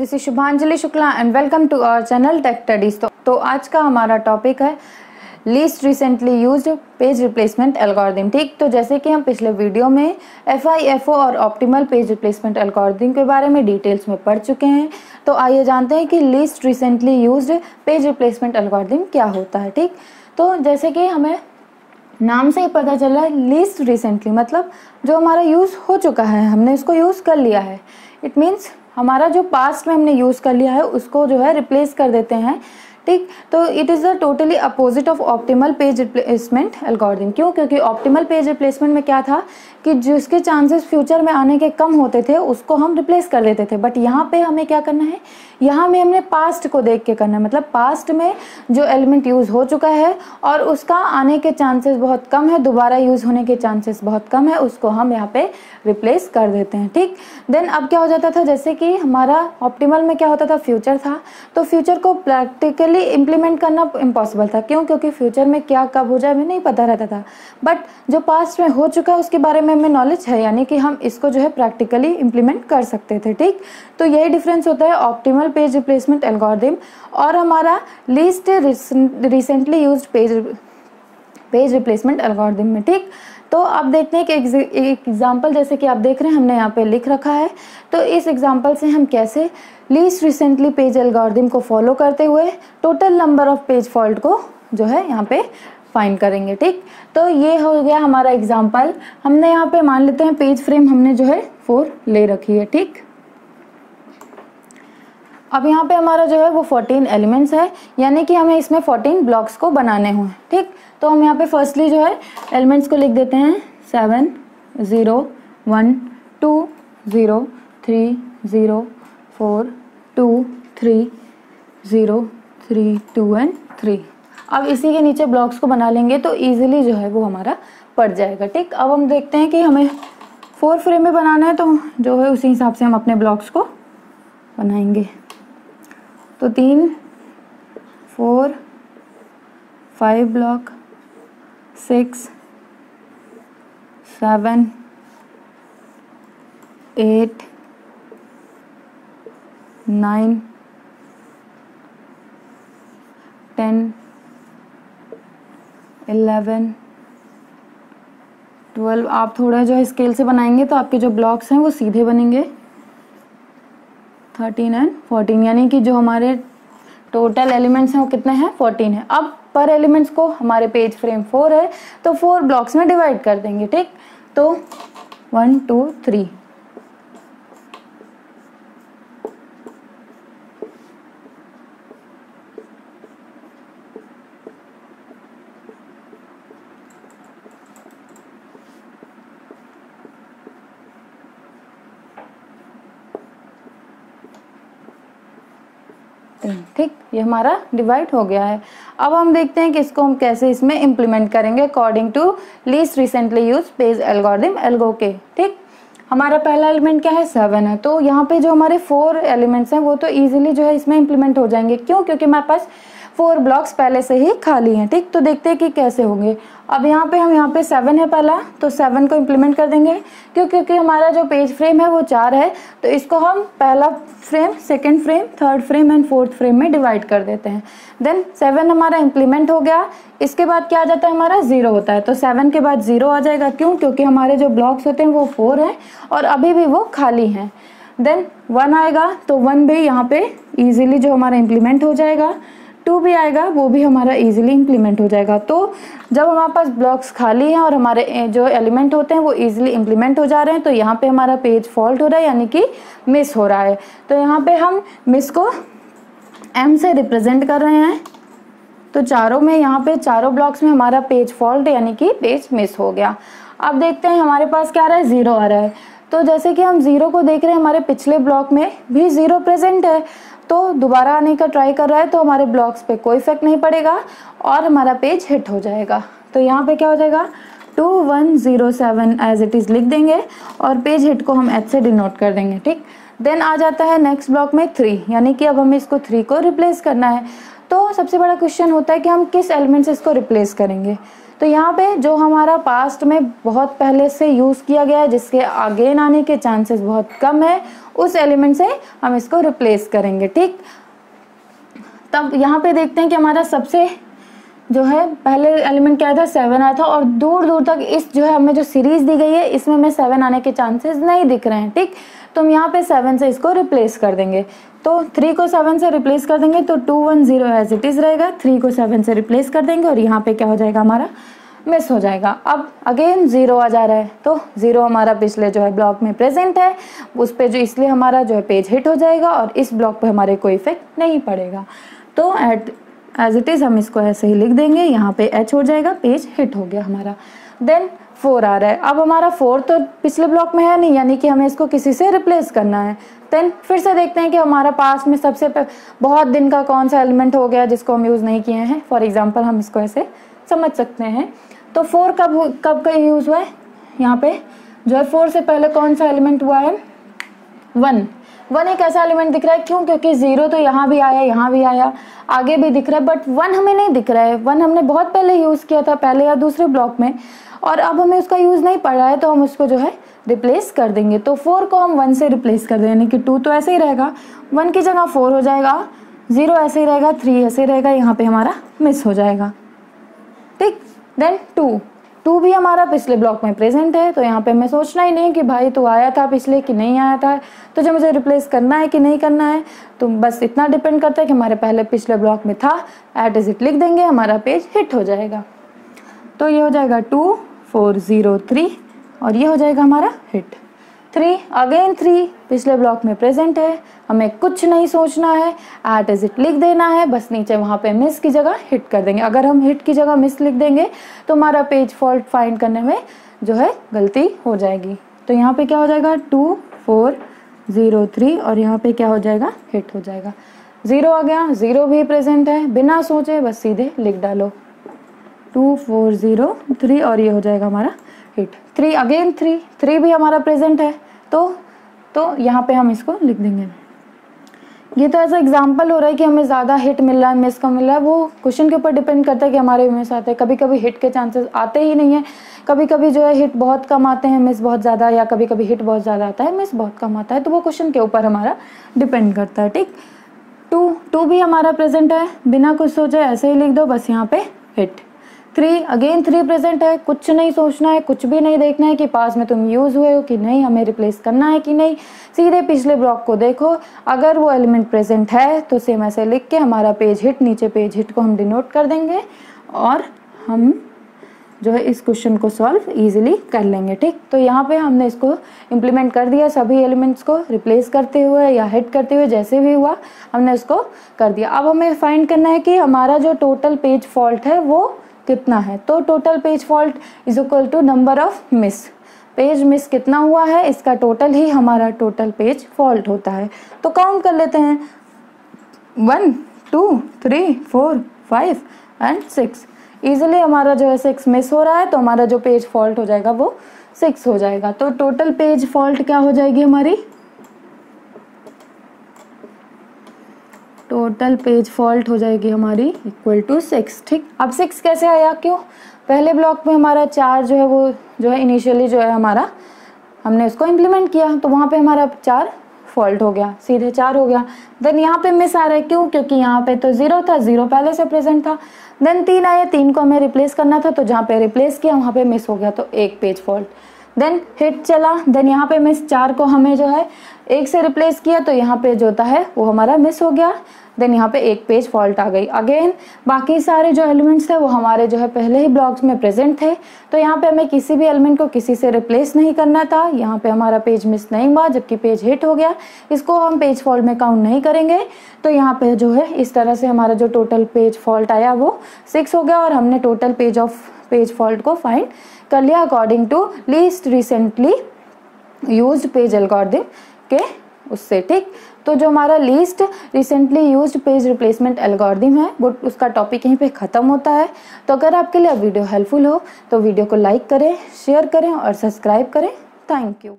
This is Shubhanjali Shukla and welcome to our channel Tech Studies. तो आज का हमारा टॉपिक है least recently used page replacement algorithm. ठीक, तो जैसे कि हम पिछले वीडियो में FIFO और ऑप्टिमल पेज रिप्लेसमेंट एल्गोरिथम के बारे में डिटेल्स में पढ़ चुके हैं, तो आइए जानते हैं कि least recently used page replacement algorithm क्या होता है। ठीक, तो जैसे कि हमें नाम से ही पता चल रहा है, लीस्ट रिसेंटली मतलब जो हमारा यूज़ हो चुका है, हमने उसको यूज़ कर लिया है। इट मीन्स हमारा जो पास्ट में हमने यूज़ कर लिया है उसको जो है रिप्लेस कर देते हैं। ठीक, तो it is the totally opposite of optimal page replacement algorithm. क्यों? क्योंकि ऑप्टिमल पेज रिप्लेसमेंट में क्या था कि जिसके चांसेस फ्यूचर में आने के कम होते थे उसको हम रिप्लेस कर देते थे, बट यहाँ पे हमें क्या करना है, यहाँ में हमने पास्ट को देख के करना है। मतलब पास्ट में जो एलिमेंट यूज़ हो चुका है और उसका आने के चांसेस बहुत कम है, दोबारा यूज़ होने के चांसेस बहुत कम है, उसको हम यहाँ पे रिप्लेस कर देते हैं। ठीक, देन अब क्या हो जाता था, जैसे कि हमारा ऑप्टिमल में क्या होता था, फ्यूचर था, तो फ्यूचर को प्रैक्टिकली इम्प्लीमेंट करना इम्पॉसिबल था। क्यों? क्योंकि फ्यूचर में क्या कब हो जाए हमें नहीं पता रहता था, बट जो पास्ट में हो चुका है उसके बारे में हमें नॉलेज है, यानी कि हम इसको जो है प्रैक्टिकली इम्प्लीमेंट कर सकते थे। ठीक, तो यही डिफरेंस होता है ऑप्टिमल पेज रिप्लेसमेंट एल्गोरिथम और हमारा least recently used page replacement algorithm में। ठीक, तो अब देखते हैं कि एक एग्जांपल जैसे कि आप देख रहे हैं हमने यहाँ पे लिख रखा है, तो इस एग्जांपल से हम कैसे लीस्ट रिसेंटली पेज एल्गोरिथम को फॉलो करते हुए total number of page fault को जो है यहाँ पे फाइंड करेंगे। ठीक, तो ये हो गया हमारा एग्जांपल। हमने यहाँ पे मान लेते हैं पेज फ्रेम हमने जो है 4 ले रखी है। ठीक, अब यहाँ पे हमारा जो है वो 14 एलिमेंट्स है, यानी कि हमें इसमें 14 ब्लॉक्स को बनाने हों। ठीक, तो हम यहाँ पे फर्स्टली जो है एलिमेंट्स को लिख देते हैं 7 0 1 2 0 3 0 4 2 3 0 3 2 एंड 3। अब इसी के नीचे ब्लॉक्स को बना लेंगे तो इजीली जो है वो हमारा पड़ जाएगा। ठीक, अब हम देखते हैं कि हमें 4 फ्रेम में बनाना है, तो जो है उसी हिसाब से हम अपने ब्लॉक्स को बनाएंगे। तो 3 4 5 ब्लॉक, 6 7 8 9 10 11 12। आप थोड़ा जो है स्केल से बनाएंगे तो आपके जो ब्लॉक्स हैं वो सीधे बनेंगे। 13 एंड 14, यानी कि जो हमारे टोटल एलिमेंट्स हैं वो कितने हैं, 14 है। अब पर एलिमेंट्स को हमारे पेज फ्रेम 4 है तो 4 ब्लॉक्स में डिवाइड कर देंगे। ठीक, तो 1 2 3। ठीक, ये हमारा डिवाइड हो गया है। अब हम देखते हैं कि इसको हम कैसे इसमें इम्प्लीमेंट करेंगे according to least recently use page algorithm algo के। ठीक, हमारा पहला एलिमेंट क्या है, 7 है, तो यहाँ पे जो हमारे 4 एलिमेंट्स हैं वो तो इजीली जो है इसमें इम्प्लीमेंट हो जाएंगे। क्यों? क्योंकि हमारे पास 4 ब्लॉक्स पहले से ही खाली हैं। ठीक, तो देखते हैं कि कैसे होंगे। अब यहाँ पे हम यहाँ पे 7 है पहला, तो 7 को इम्प्लीमेंट कर देंगे। क्यों? क्योंकि हमारा जो पेज फ्रेम है वो 4 है, तो इसको हम पहला frame, second frame, third frame and fourth frame में डिवाइड कर देते हैं। देन 7 हमारा इम्प्लीमेंट हो गया। इसके बाद क्या आ जाता है, हमारा 0 होता है, तो 7 के बाद 0 आ जाएगा। क्यों? क्योंकि हमारे जो ब्लॉक्स होते हैं वो 4 हैं और अभी भी वो खाली हैं। देन 1 आएगा, तो 1 भी यहाँ पे ईजिली जो हमारा इम्प्लीमेंट हो जाएगा। 2 भी आएगा, वो भी हमारा इजीली इम्प्लीमेंट हो जाएगा। तो जब हमारे पास ब्लॉक्स खाली हैं और हमारे जो एलिमेंट होते हैं वो इजीली इम्प्लीमेंट हो जा रहे हैं, तो यहाँ पे हमारा पेज फॉल्ट हो रहा है, यानी कि मिस हो रहा है। तो यहाँ पे हम मिस को M से रिप्रेजेंट कर रहे हैं। तो चारों में, यहाँ पे चारों ब्लॉक्स में हमारा पेज फॉल्ट यानी कि पेज मिस हो गया। अब देखते हैं हमारे पास क्या आ रहा है, 0 आ रहा है। तो जैसे कि हम 0 को देख रहे हैं, हमारे पिछले ब्लॉक में भी 0 प्रेजेंट है, तो दोबारा आने का ट्राई कर रहा है, तो हमारे ब्लॉक्स पे कोई इफेक्ट नहीं पड़ेगा और हमारा पेज हिट हो जाएगा। तो यहाँ पे क्या हो जाएगा, 2107 एज इट इज़ लिख देंगे और पेज हिट को हम H से डिनोट कर देंगे। ठीक, देन आ जाता है नेक्स्ट ब्लॉक में 3, यानी कि अब हमें इसको 3 को रिप्लेस करना है। तो सबसे बड़ा क्वेश्चन होता है कि हम किस एलिमेंट से इसको रिप्लेस करेंगे। तो यहाँ पे जो हमारा पास्ट में बहुत पहले से यूज़ किया गया है, जिसके अगेन आने के चांसेस बहुत कम है, उस एलिमेंट से हम इसको रिप्लेस करेंगे। ठीक, तब यहाँ पे देखते हैं कि हमारा सबसे जो है पहले एलिमेंट क्या था, 7 आया था, और दूर दूर तक इस जो है हमें जो सीरीज दी गई है इसमें हमें 7 आने के चांसेस नहीं दिख रहे हैं। ठीक, तो हम यहाँ पे 7 से इसको रिप्लेस कर देंगे। तो 3 को 7 से रिप्लेस कर देंगे तो 2 1 0 एज इट इज रहेगा। 3 को 7 से रिप्लेस कर देंगे और यहाँ पे क्या हो जाएगा, हमारा मिस हो जाएगा। अब अगेन 0 आ जा रहा है, तो 0 हमारा पिछले जो है ब्लॉक में प्रेजेंट है, उस पे जो इसलिए हमारा जो है पेज हिट हो जाएगा और इस ब्लॉक पे हमारे कोई इफेक्ट नहीं पड़ेगा। तो एज इट इज हम इसको ऐसे ही लिख देंगे, यहाँ पे H हो जाएगा, पेज हिट हो गया हमारा। देन 4 आ रहा है, अब हमारा 4 तो पिछले ब्लॉक में है नहीं, यानी कि हमें इसको किसी से रिप्लेस करना है। देन फिर से देखते हैं कि हमारा पास में सबसे बहुत दिन का कौन सा एलिमेंट हो गया जिसको हम यूज़ नहीं किए हैं। फॉर एग्जाम्पल हम इसको ऐसे समझ सकते हैं। तो 4 कब का यूज़ हुआ है, यहाँ पे जो है 4 से पहले कौन सा एलिमेंट हुआ है, 1 एक ऐसा एलिमेंट दिख रहा है। क्यों? क्योंकि 0 तो यहाँ भी आया, यहाँ भी आया, आगे भी दिख रहा है, बट 1 हमें नहीं दिख रहा है। 1 हमने बहुत पहले यूज़ किया था, पहले या दूसरे ब्लॉक में, और अब हमें उसका यूज़ नहीं पड़ रहा है, तो हम उसको जो है रिप्लेस कर देंगे। तो 4 को हम 1 से रिप्लेस कर देंगे, यानी कि 2 तो ऐसे ही रहेगा, 1 की जगह 4 हो जाएगा, 0 ऐसे ही रहेगा, 3 ऐसे ही रहेगा, यहाँ पे हमारा मिस हो जाएगा। ठीक, देन 2 भी हमारा पिछले ब्लॉक में प्रेजेंट है, तो यहाँ पे हमें सोचना ही नहीं कि भाई तू आया था पिछले कि नहीं आया था, तुझे मुझे रिप्लेस करना है कि नहीं करना है। तो बस इतना डिपेंड करता है कि हमारे पहले पिछले ब्लॉक में था, एट इज इट लिख देंगे, हमारा पेज हिट हो जाएगा। तो ये हो जाएगा 2 4 0 3 और ये हो जाएगा हमारा हिट। 3 अगेन 3 पिछले ब्लॉक में प्रेजेंट है, हमें कुछ नहीं सोचना है, एट इज इट लिख देना है, बस नीचे वहाँ पे मिस की जगह हिट कर देंगे। अगर हम हिट की जगह मिस लिख देंगे तो हमारा पेज फॉल्ट फाइंड करने में जो है गलती हो जाएगी। तो यहाँ पे क्या हो जाएगा, 2 4 0 3 और यहाँ पे क्या हो जाएगा, हिट हो जाएगा। 0 आ गया, 0 भी प्रेजेंट है, बिना सोचे बस सीधे लिख डालो 2 4 0 3 और ये हो जाएगा हमारा हिट। 3 अगेन 3 भी हमारा प्रेजेंट है, तो यहाँ पे हम इसको लिख देंगे। ये तो ऐसा एग्जाम्पल हो रहा है कि हमें ज़्यादा हिट मिल रहा है, मिस कम मिल रहा है, वो क्वेश्चन के ऊपर डिपेंड करता है कि हमारे मिस आते हैं। कभी कभी हिट के चांसेस आते ही नहीं है, कभी कभी जो है हिट बहुत कम आते हैं, मिस बहुत ज़्यादा, या कभी कभी हिट बहुत ज़्यादा आता है, मिस बहुत कम आता है, तो वो क्वेश्चन के ऊपर हमारा डिपेंड करता है। ठीक, 2 भी हमारा प्रेजेंट है, बिना कुछ सोचे ऐसे ही लिख दो, बस यहाँ पे हिट। 3 अगेन 3 प्रेजेंट है, कुछ नहीं सोचना है, कुछ भी नहीं देखना है कि पास में तुम यूज़ हुए हो कि नहीं, हमें रिप्लेस करना है कि नहीं, सीधे पिछले ब्लॉक को देखो, अगर वो एलिमेंट प्रेजेंट है तो सेम ऐसे लिख के हमारा पेज हिट, नीचे पेज हिट को हम डिनोट कर देंगे और हम जो है इस क्वेश्चन को सॉल्व इजीली कर लेंगे। ठीक, तो यहाँ पे हमने इसको इम्प्लीमेंट कर दिया, सभी एलिमेंट्स को रिप्लेस करते हुए या हिट करते हुए, जैसे भी हुआ हमने इसको कर दिया। अब हमें फाइंड करना है कि हमारा जो टोटल पेज फॉल्ट है वो कितना है। तो total page fault is equal to number of miss, page miss कितना हुआ है इसका टोटल ही हमारा टोटल पेज फॉल्ट होता है। तो काउंट कर लेते हैं, 1 2 3 4 5 एंड 6। इजीली हमारा जो है 6 मिस हो रहा है, तो हमारा जो पेज फॉल्ट हो जाएगा वो 6 हो जाएगा। तो टोटल पेज फॉल्ट क्या हो जाएगी हमारी, टोटल पेज फॉल्ट हो जाएगी हमारी इक्वल टू 6। ठीक, अब 6 कैसे आया, क्यों, पहले ब्लॉक में हमारा 4 जो है वो जो है इनिशियली जो है हमारा हमने उसको इम्प्लीमेंट किया, तो वहाँ पे हमारा 4 फॉल्ट हो गया, सीधे 4 हो गया। देन यहाँ पे मिस आ रहा है, क्यों, क्योंकि यहाँ पे तो 0 था, 0 पहले से प्रेजेंट था। देन 3 आए, 3 को हमें रिप्लेस करना था, तो जहाँ पे रिप्लेस किया वहाँ पे मिस हो गया, तो 1 पेज फॉल्ट। देन हिट चला, देन यहाँ पे मिस 4 को हमें जो है 1 से रिप्लेस किया, तो यहाँ पे जो होता है वो हमारा मिस हो गया। देन यहाँ पे 1 पेज फॉल्ट आ गई। अगेन बाकी सारे जो एलिमेंट्स थे वो हमारे जो है पहले ही ब्लॉक्स में प्रेजेंट थे, तो यहाँ पे हमें किसी भी एलिमेंट को किसी से रिप्लेस नहीं करना था। यहाँ पे हमारा पेज मिस नहीं हुआ, जबकि पेज हिट हो गया, इसको हम पेज फॉल्ट में काउंट नहीं करेंगे। तो यहाँ पे जो है इस तरह से हमारा जो टोटल पेज फॉल्ट आया वो 6 हो गया, और हमने टोटल पेज फॉल्ट को फाइंड कर लिया according to least recently used page algorithm के उससे। ठीक, तो जो हमारा least recently used page replacement algorithm है वो उसका टॉपिक यहीं पे ख़त्म होता है। तो अगर आपके लिए वीडियो हेल्पफुल हो तो वीडियो को लाइक करें, शेयर करें और सब्सक्राइब करें। Thank you.